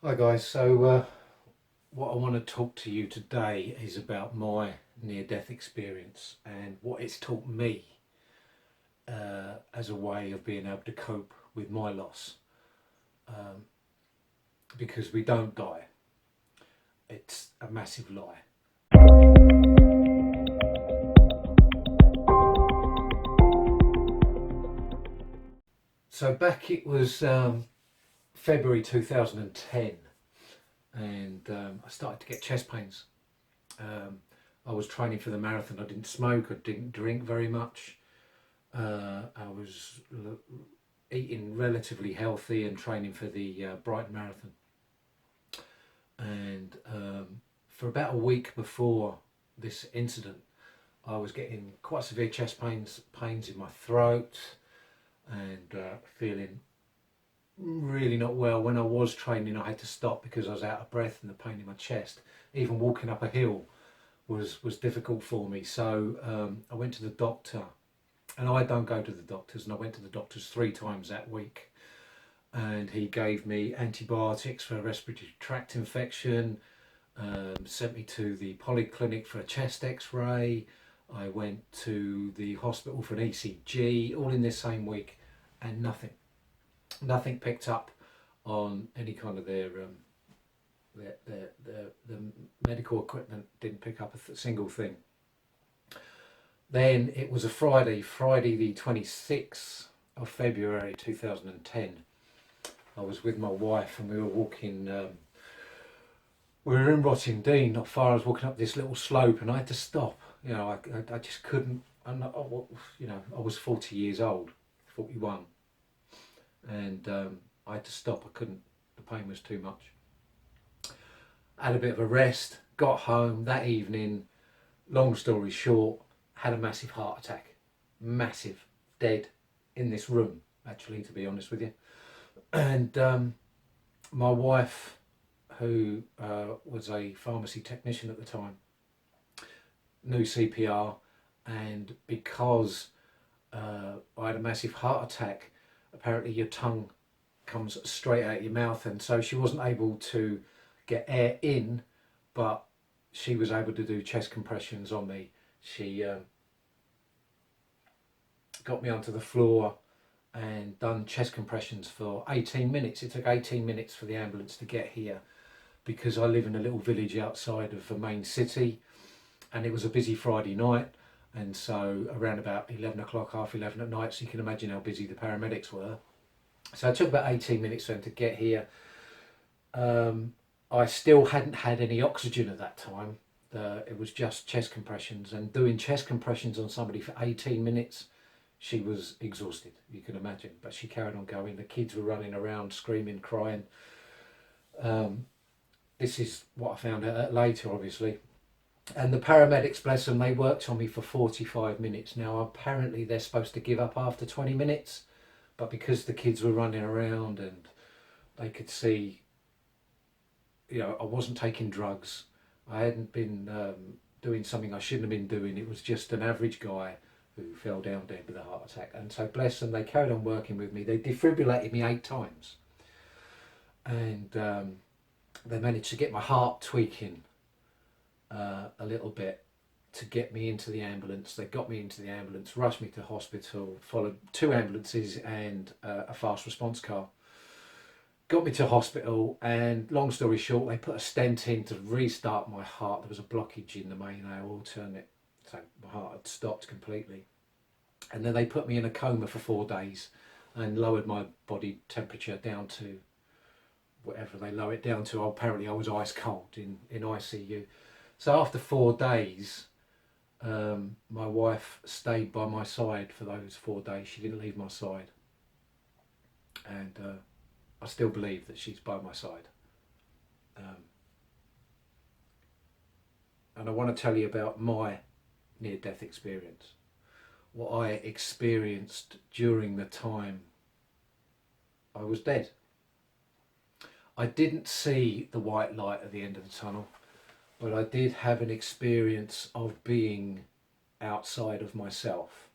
Hi guys, what I want to talk to you today is about my near-death experience and what it's taught me as a way of being able to cope with my loss. Um, because we don't die, it's a massive lie. So back it was February 2010 and I started to get chest pains. Um, I was training for the marathon. I didn't smoke, I didn't drink very much. I was eating relatively healthy and training for the Brighton Marathon. And for about a week before this incident, I was getting quite severe chest pains in my throat, and feeling really not well. When I was training, I had to stop because I was out of breath and the pain in my chest. Even walking up a hill was difficult for me. So I went to the doctor, and I don't go to the doctors, and I went to the doctors 3 times that week, and he gave me antibiotics for a respiratory tract infection, sent me to the polyclinic for a chest x-ray. I went to the hospital for an ECG, all in this same week, and nothing picked up on any kind of their medical equipment. Didn't pick up a single thing. Then it was a Friday the 26th of February 2010. I was with my wife and we were walking. We were in Rottingdean, not far. I was walking up this little slope and I had to stop. I just couldn't. I was 40 years old, 41, and I had to stop. I couldn't. The pain was too much. I had a bit of a rest. Got home that evening. Long story short, had a massive heart attack. Massive, dead in this room. Actually, to be honest with you, and my wife, who was a pharmacy technician at the time, knew CPR, and because I had a massive heart attack, apparently your tongue comes straight out your mouth, and so she wasn't able to get air in, but she was able to do chest compressions on me. She got me onto the floor and done chest compressions for 18 minutes. It took 18 minutes for the ambulance to get here because I live in a little village outside of the main city, and it was a busy Friday night, and so around about 11 o'clock, half 11 at night, so you can imagine how busy the paramedics were. So it took about 18 minutes for them to get here. I still hadn't had any oxygen at that time. It was just chest compressions, and doing chest compressions on somebody for 18 minutes, she was exhausted, you can imagine, but she carried on going. The kids were running around screaming, crying. um, this is what I found out later, obviously. And the paramedics, bless them, they worked on me for 45 minutes. Now, apparently, they're supposed to give up after 20 minutes, but because the kids were running around and they could see, I wasn't taking drugs. I hadn't been doing something I shouldn't have been doing. It was just an average guy who fell down dead with a heart attack. And so, bless them, they carried on working with me. They defibrillated me 8 times. And they managed to get my heart tweaking a little bit to get me into the ambulance. They got me into the ambulance, rushed me to hospital, followed 2 ambulances and a fast response car. Got me to hospital, and long story short, they put a stent in to restart my heart. There was a blockage in the main aorta, and so my heart had stopped completely. And then they put me in a coma for 4 days and lowered my body temperature down to whatever they lower it down to. Apparently, I was ice cold in ICU. So after 4 days, my wife stayed by my side for those 4 days. She didn't leave my side, and I still believe that she's by my side. Um, and I want to tell you about my near-death experience, what I experienced during the time I was dead. I didn't see the white light at the end of the tunnel, but I did have an experience of being outside of myself.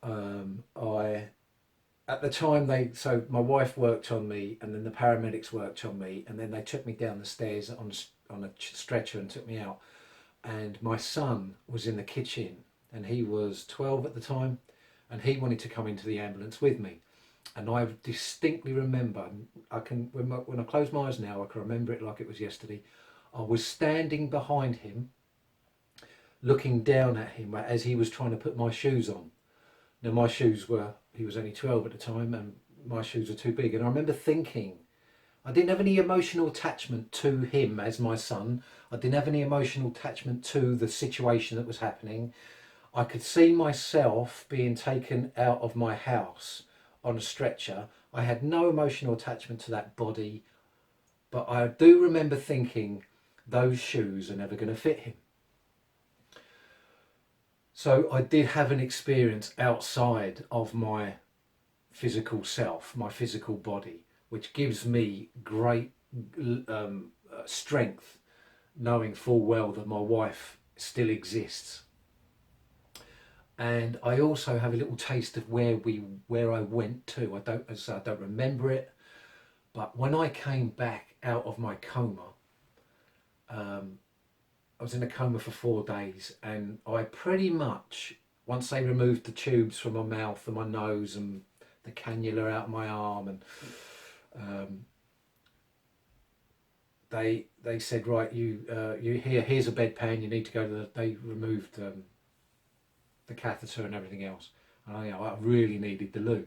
I at the time so my wife worked on me, and then the paramedics worked on me, and then they took me down the stairs on a stretcher and took me out. And my son was in the kitchen, and he was 12 at the time, and he wanted to come into the ambulance with me. And I distinctly remember, when I close my eyes now, I can remember it like it was yesterday. I was standing behind him, looking down at him as he was trying to put my shoes on. Now he was only 12 at the time, and my shoes were too big. And I remember thinking, I didn't have any emotional attachment to him as my son. I didn't have any emotional attachment to the situation that was happening. I could see myself being taken out of my house on a stretcher. I had no emotional attachment to that body, but I do remember thinking, those shoes are never going to fit him. So I did have an experience outside of my physical self, my physical body, which gives me great strength, knowing full well that my wife still exists. And I also have a little taste of where I went to. I don't remember it, but when I came back out of my coma, I was in a coma for 4 days, and I pretty much, once they removed the tubes from my mouth and my nose and the cannula out of my arm, and they said, right, here's a bedpan, you need to go to they removed the catheter and everything else, and I really needed the loo,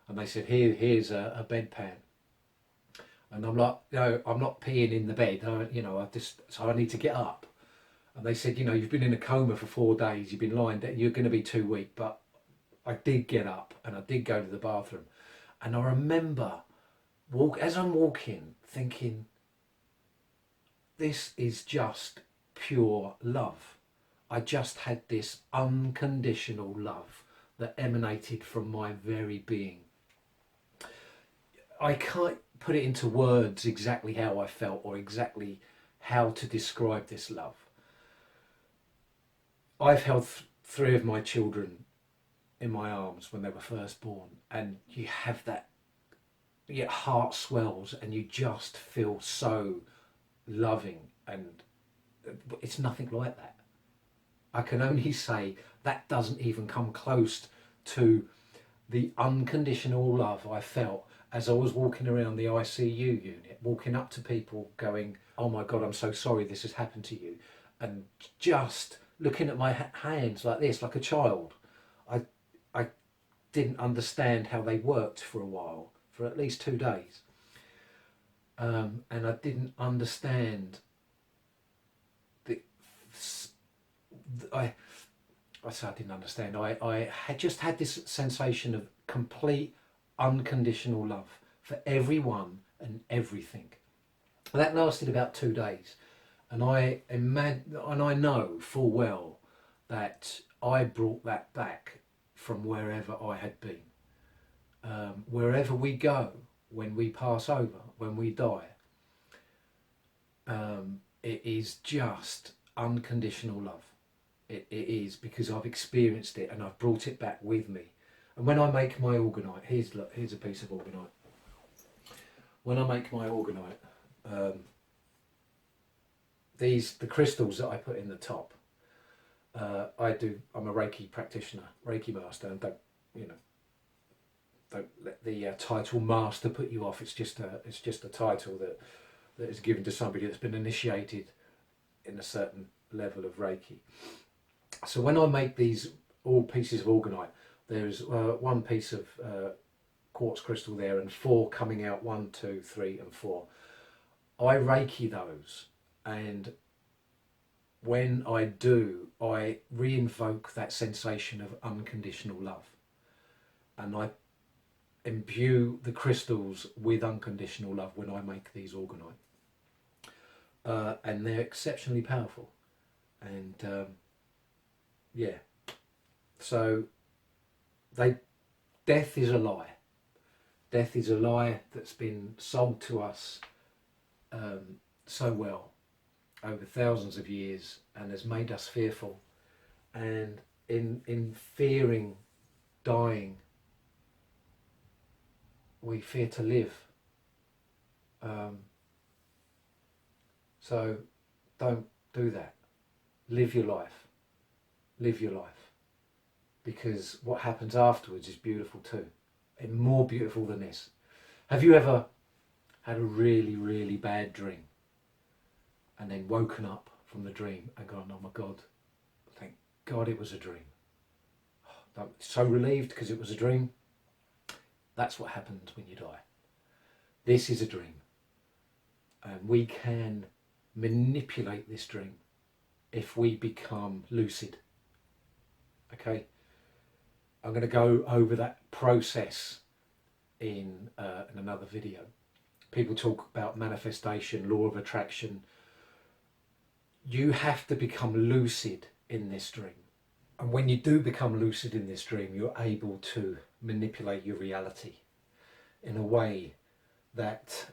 and they said, here's a bedpan, and I'm like, no, I'm not peeing in the bed, so I need to get up. And they said, you've been in a coma for 4 days, you've been lying there, you're going to be too weak. But I did get up and I did go to the bathroom. And I remember, as I'm walking, thinking, this is just pure love. I just had this unconditional love that emanated from my very being. I can't put it into words exactly how I felt or exactly how to describe this love. I've held 3 of my children in my arms when they were first born, and you have that, your heart swells and you just feel so loving, and it's nothing like that. I can only say that doesn't even come close to the unconditional love I felt as I was walking around the ICU unit, walking up to people going, oh my God, I'm so sorry this has happened to you, and just looking at my hands like this, like a child. I didn't understand how they worked for a while, for at least 2 days. And I didn't understand I say I didn't understand. I had just had this sensation of complete unconditional love for everyone and everything. And that lasted about 2 days. And I know full well that I brought that back from wherever I had been. Wherever we go, when we pass over, when we die, it is just unconditional love. It is, because I've experienced it and I've brought it back with me. And when I make my orgonite, here's a piece of orgonite. When I make my orgonite, the crystals that I put in the top, I'm a Reiki practitioner, Reiki master, and don't let the title master put you off. It's just a title that is given to somebody that's been initiated in a certain level of Reiki. So when I make these all pieces of orgonite, there's 1 piece of quartz crystal there and 4 coming out, 1, 2, 3 and 4. I Reiki those, and when I do, I re-invoke that sensation of unconditional love, and I imbue the crystals with unconditional love when I make these orgonite, and they're exceptionally powerful. And yeah, so death is a lie. Death is a lie that's been sold to us so well over thousands of years, and has made us fearful. And in fearing dying, we fear to live. So don't do that. Live your life. Live your life. Because what happens afterwards is beautiful too. And more beautiful than this. Have you ever had a really, really bad dream and then woken up from the dream and gone, oh my God, thank God it was a dream. I'm so relieved because it was a dream. That's what happens when you die. This is a dream. And we can manipulate this dream if we become lucid. Okay? I'm going to go over that process in another video. People talk about manifestation, law of attraction. You have to become lucid in this dream. And when you do become lucid in this dream, you're able to manipulate your reality in a way that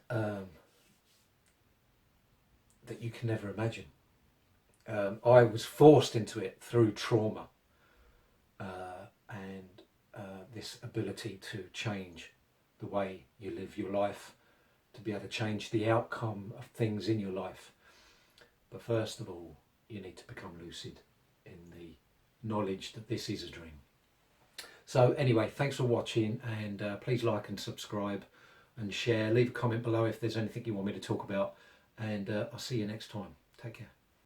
that you can never imagine. I was forced into it through trauma and this ability to change the way you live your life, to be able to change the outcome of things in your life. But first of all, you need to become lucid in the knowledge that this is a dream. So anyway, thanks for watching, and please like and subscribe and share. Leave a comment below if there's anything you want me to talk about, and I'll see you next time. Take care.